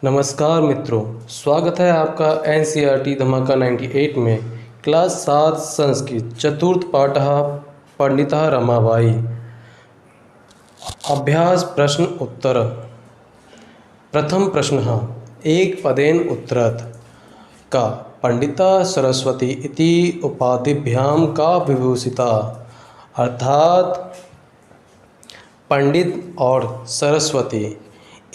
नमस्कार मित्रों, स्वागत है आपका एनसीईआरटी धमाका 98 में क्लास 7 संस्कृत चतुर्थ पाठः पंडितः रमाबाई। अभ्यास प्रश्न उत्तर। प्रथम प्रश्नः एक पदेन उत्तरत् का पंडिता सरस्वती इति उपाधिभ्यां का विभूषिता। अर्थात पंडित और सरस्वती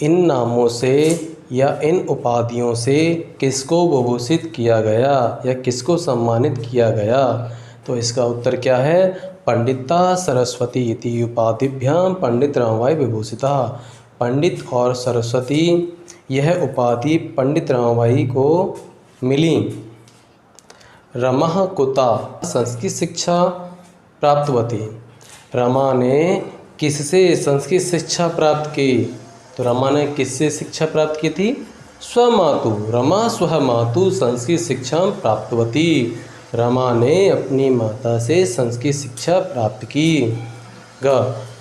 इन नामों से या इन उपाधियों से किसको विभूषित किया गया या किसको सम्मानित किया गया। तो इसका उत्तर क्या है? पंडिता सरस्वती इति उपाधिभ्याम पंडित रमाबाई विभूषिता। पंडित और सरस्वती यह उपाधि पंडित रमाबाई को मिली। रमा कुता संस्कृत शिक्षा प्राप्तवती। रमा ने किससे संस्कृत शिक्षा प्राप्त की? तो रमा ने किससे शिक्षा प्राप्त की थी? स्वमातु। रमा स्वमातु संस्कृत शिक्षा प्राप्तवती। रमा ने अपनी माता से संस्कृत शिक्षा प्राप्त की।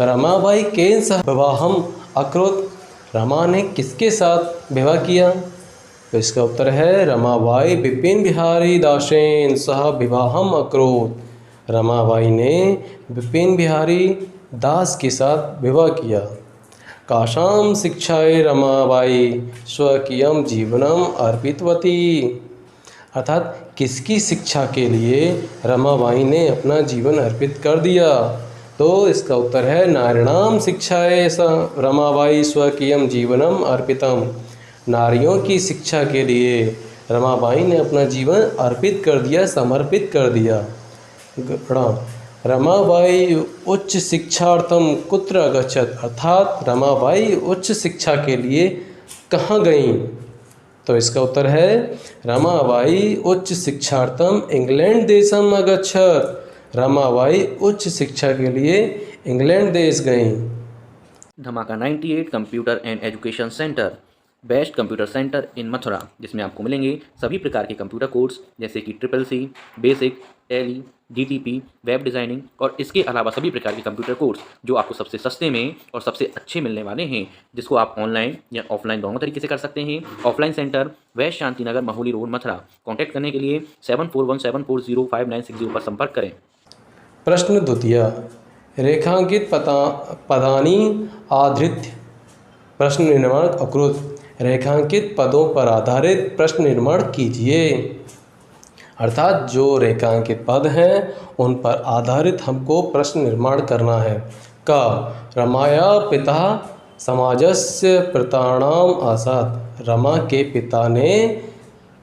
रमाबाई केन सह विवाहम अकरोत्। रमा ने किसके साथ विवाह किया? तो इसका उत्तर है रमाबाई विपिन बिहारी दासेन सह विवाहम अकरोत्। रमाबाई ने विपिन बिहारी दास के साथ विवाह किया। काशां शिक्षाय रमाबाई स्वकीयं जीवनम अर्पितवती। अर्थात किसकी शिक्षा के लिए रमाबाई ने अपना जीवन अर्पित कर दिया? तो इसका उत्तर है नारीणां शिक्षाय रमाबाई स्वकीयं जीवनम अर्पितम। नारियों की शिक्षा के लिए रमाबाई ने अपना जीवन अर्पित कर दिया, समर्पित कर दिया। रमाबाई उच्च शिक्षार्थम कुत्र अगच्छत। अर्थात रमाबाई उच्च शिक्षा के लिए कहाँ गईं? तो इसका उत्तर है रमाबाई उच्च शिक्षार्थम इंग्लैंड देशम अगच्छत। रमाबाई उच्च शिक्षा के लिए इंग्लैंड देश गईं। Dhamaka 98 computer and education centre, best computer centre in Mathura, जिसमें आपको मिलेंगे सभी प्रकार के कंप्यूटर कोर्स जैसे कि CCC, basic, tally, DTP, web designing और इसके अलावा सभी प्रकार के कंप्यूटर कोर्स जो आपको सबसे सस्ते में और सबसे अच्छे मिलने वाले हैं, जिसको आप ऑनलाइन या ऑफलाइन दोनों तरीके से कर सकते हैं। Offline centre waste Shanti Nagar, महूली road, Mathura. Contact करने के लिए 7417405960 पर संपर्क करें। प्रश्न द्वितीय रेखांकित पदानी आधृत्य प्रश्न निर्माण अकृत। रेखांकित पदों पर आधारित प्रश्न निर्माण कीजिए। अर्थात जो रेखांकित पद हैं उन पर आधारित हमको प्रश्न निर्माण करना है। का रमाया पिता समाजस्य प्रतारणाम आसात। रमा के पिता ने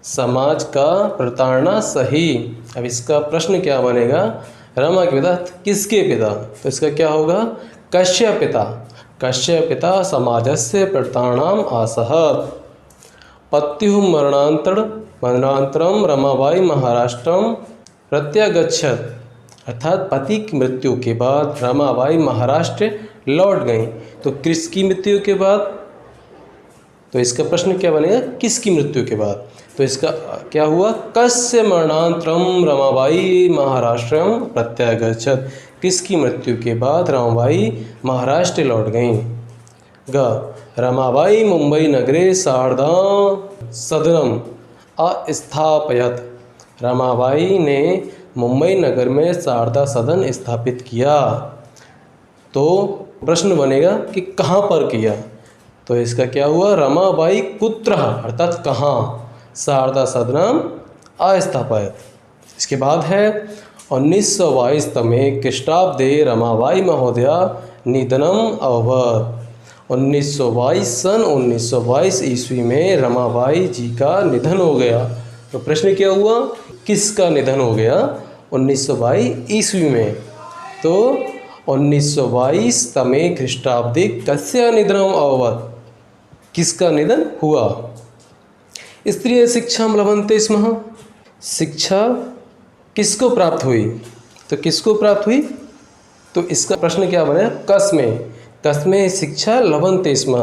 समाज का प्रताड़ना सही। अब इसका प्रश्न क्या बनेगा? रमा के पिता किसके पिता? तो इसका क्या होगा? कस्य पिता। कस्य पिता समाजस्य प्रतारणाम आसहत। पत्युः मरणानन्तरं रमाबाई महाराष्ट्रम प्रत्यागच्छत। अर्थात पति की मृत्यु के बाद रमाबाई महाराष्ट्र लौट गईं। तो किसकी मृत्यु के बाद? तो इसका प्रश्न क्या बनेगा? किसकी मृत्यु के बाद? तो इसका क्या हुआ? कस्य मरणानन्तरं रमाबाई महाराष्ट्रम प्रत्यागच्छत। किसकी मृत्यु के बाद रमाबाई महाराष्ट्र लौट गईं? रमाबाई मुंबई नगरे शारदा सदनम अस्थापयत। रमाबाई ने मुंबई नगर में शारदा सदन स्थापित किया। तो प्रश्न बनेगा कि कहाँ पर किया? तो इसका क्या हुआ? रमाबाई कुत्र अर्थात कहाँ शारदा सदनम अस्थापयत। इसके बाद है 1922 तमे ख्रीष्टाब्दे रमाबाई महोदया निधनम अभवत्। 1922 ईस्वी में रमाबाई जी का निधन हो गया। तो प्रश्न क्या हुआ? किसका निधन हो गया 1922 ईस्वी में? तो 1922 तमे ख्रीष्टाब्दे कस्य निधनम अभवत्। किसका निधन हुआ? स्त्रिय शिक्षां लभन्ते स्म। शिक्षा किसको प्राप्त हुई? तो किसको प्राप्त हुई? तो इसका प्रश्न क्या बने? कस्मे शिक्षा लभन्ते स्म।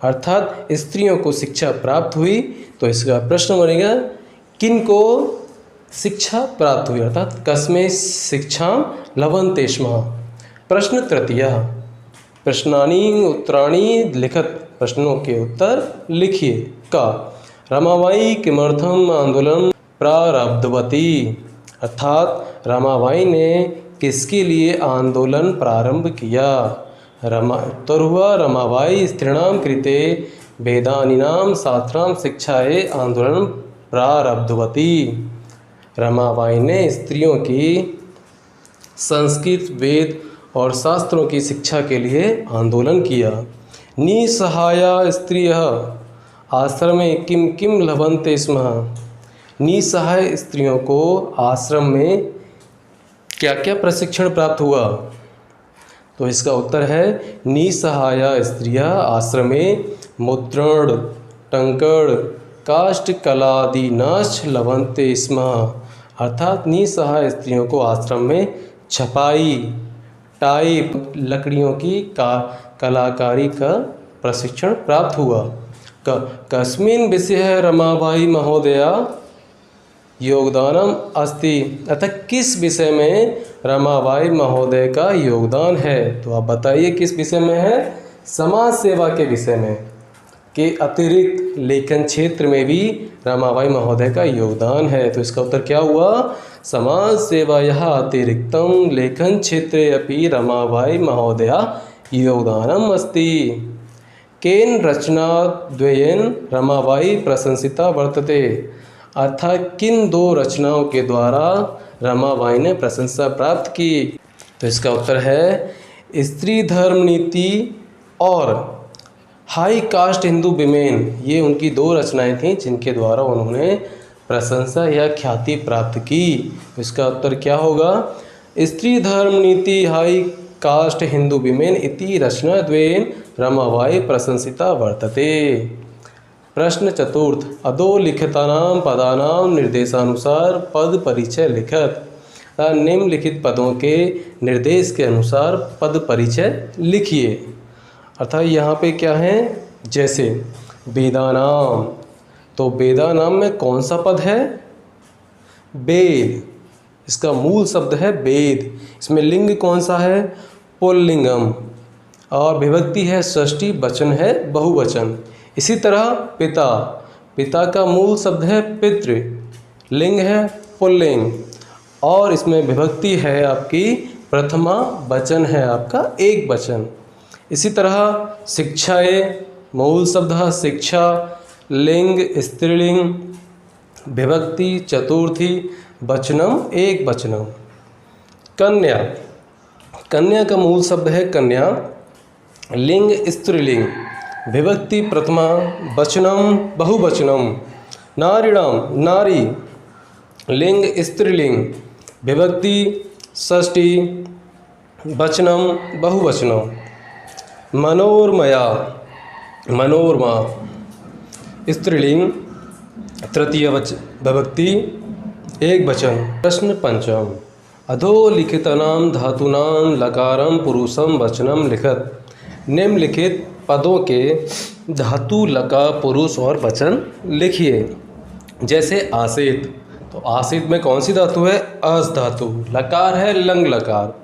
अर्थात स्त्रियों को शिक्षा प्राप्त हुई। तो इसका प्रश्न बनेगा किनको शिक्षा प्राप्त हुई? अर्थात कस्मे शिक्षा लभन्ते स्म। प्रश्न तृतीय प्रश्नानि उत्तराणि लिखत। प्रश्नों के उत्तर लिखिए। क रमाबाई किमर्थम आंदोलन प्रारब्धवती, अर्थात रमाबाई ने किसके लिए आंदोलन प्रारंभ किया। उत्तर हुआ रमाबाई स्त्रीणां कृते वेदानीनां शास्त्रां शिक्षायै आंदोलन प्रारब्धवती। रमाबाई ने स्त्रियों की संस्कृत, वेद और शास्त्रों की शिक्षा के लिए आंदोलन किया। निसहाया स्त्रियः आश्रमे किं किं लभन्ते स्म, निसहाय स्त्रियों को आश्रम में क्या क्या प्रशिक्षण प्राप्त हुआ। तो इसका उत्तर है निसहाया स्त्रियः आश्रमे मुद्रण, टंकण, काष्ठकलादीनाश्च लभन्ते स्म, अर्थात निसहाय स्त्रियों को आश्रम में छपाई, टाइप, लकड़ियों की कलाकारी का प्रशिक्षण प्राप्त हुआ। कस्मिन् विषये रमाबाई महोदया योगदानम अस्ति, अतः किस विषय में रमाबाई महोदय का योगदान है। तो आप बताइए किस विषय में है। समाज सेवा के विषय में के अतिरिक्त लेखन क्षेत्र में भी रमाबाई महोदय का योगदान है। तो इसका उत्तर क्या हुआ, समाज सेवायाः अतिरिक्तं लेखन क्षेत्रे अपि रमाबाई महोदया योगदानम अस्ति। केन रचनाद्वयेन रमाबाई प्रशंसिता वर्तते, अर्थात किन दो रचनाओं के द्वारा रमाबाई ने प्रशंसा प्राप्त की। तो इसका उत्तर है स्त्री धर्म नीति और हाई कास्ट हिंदू विमेन, ये उनकी दो रचनाएं थीं जिनके द्वारा उन्होंने प्रशंसा या ख्याति प्राप्त की। तो इसका उत्तर क्या होगा, स्त्री धर्म नीति हाई कास्ट हिंदू विमेन इति रचनाद्वयेन रमाबाई प्रशंसिता वर्तते। प्रश्न चतुर्थ, अधोलिखितानां पदानां निर्देशानुसार पद परिचय लिखत, निम्नलिखित पदों के निर्देश के अनुसार पद परिचय लिखिए। अर्थात यहाँ पे क्या है, जैसे वेदानाम, तो वेदानाम में कौन सा पद है, वेद, इसका मूल शब्द है वेद। इसमें लिंग कौन सा है, पुल्लिंगम, और विभक्ति है षष्ठी, वचन है बहुवचन। इसी तरह पिता, पिता का मूल शब्द है पितृ, लिंग है पुल्लिंग, और इसमें विभक्ति है आपकी प्रथमा, वचन है आपका एक वचन। इसी तरह शिक्षाए, मूल शब्द है शिक्षा, लिंग स्त्रीलिंग, विभक्ति चतुर्थी, वचनम एक वचनम। कन्या, कन्या का मूल शब्द है कन्या, लिंग स्त्रीलिंग, विभक्ति प्रथमा, वचनम बहुवचनम। नारीणाम, नारी, लिंग स्त्रीलिंग, विभक्ति षष्ठी, वचनम बहुवचनम। मनोरमया, मनोरमा, स्त्रीलिंग, तृतीय विभक्ति एक वचन। प्रश्न पंचम, अधोलिखितानां धातूनां लकारं पुरुषं वचनं लिखत, निम्नलिखित पदों के धातु, लकार, पुरुष और वचन लिखिए। जैसे आसित, तो आसित में कौन सी धातु है, अस धातु, लकार है लंग लकार,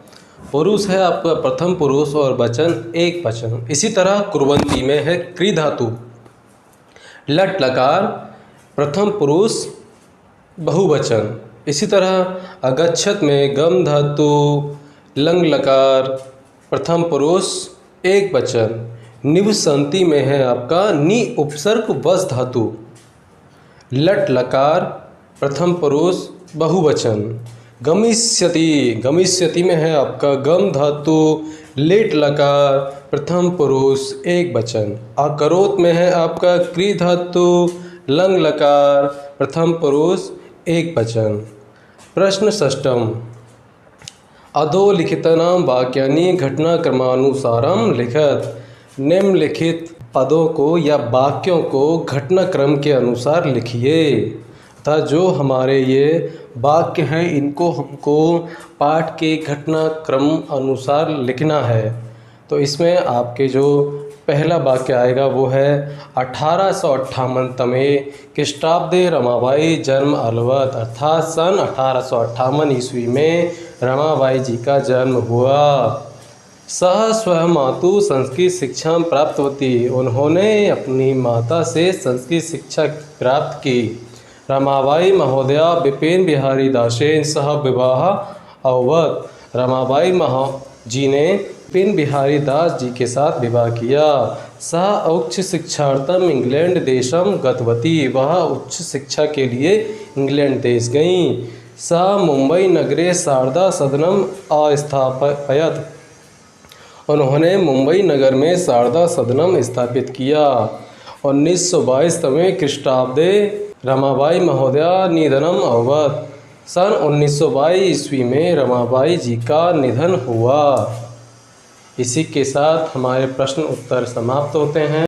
पुरुष है आपका प्रथम पुरुष और वचन एक वचन। इसी तरह कुर्वंती में है क्री धातु, लट लकार, प्रथम पुरुष बहुवचन। इसी तरह अगच्छत में गम धातु, लंग लकार, प्रथम पुरुष एक वचन। निवसंती में है आपका नि उपसर्ग वस धातु, लट लकार, प्रथम पुरुष बहुवचन। गमिष्यति, गमिष्यति में है आपका गम धातु, लेट लकार, प्रथम पुरुष एक वचन। अकरोत में है आपका क्री धातु, लंग लकार, प्रथम पुरुष एक वचन। प्रश्न षष्ठम, अधोलिखितानां वाक्यानि घटनाक्रमानुसारं लिखत, निम्नलिखित पदों को या वाक्यों को घटनाक्रम के अनुसार लिखिए। अर्थात जो हमारे ये वाक्य हैं इनको हमको पाठ के घटनाक्रम अनुसार लिखना है। तो इसमें आपके जो पहला वाक्य आएगा वो है 1858 तमे ख्रीष्टाब्दे रमाबाई जन्म अलवत, अर्थात सन 1858 ईस्वी में रमाबाई जी का जन्म हुआ। सः स्वः मातु संस्कृत शिक्षा प्राप्तवती। उन्होंने अपनी माता से संस्कृत शिक्षा प्राप्त की। रमाबाई महोदया बिपिन बिहारी दासेन सह विवाह अभवत्। रमाबाई जी ने बिपिन बिहारी दास जी के साथ विवाह किया। सः उच्च शिक्षार्थम इंग्लैंड देशम गतवती। वह उच्च शिक्षा के लिए इंग्लैंड देश गईं। सः मुंबई नगरे शारदा सदनम अस्थापयत्। उन्होंने मुंबई नगर में शारदा सदनम स्थापित किया। 1922 में ख्रीष्टाब्दे रमाबाई महोदया निधनम अभवत्। सन 1922 ईस्वी में रमाबाई जी का निधन हुआ। इसी के साथ हमारे प्रश्न उत्तर समाप्त होते हैं।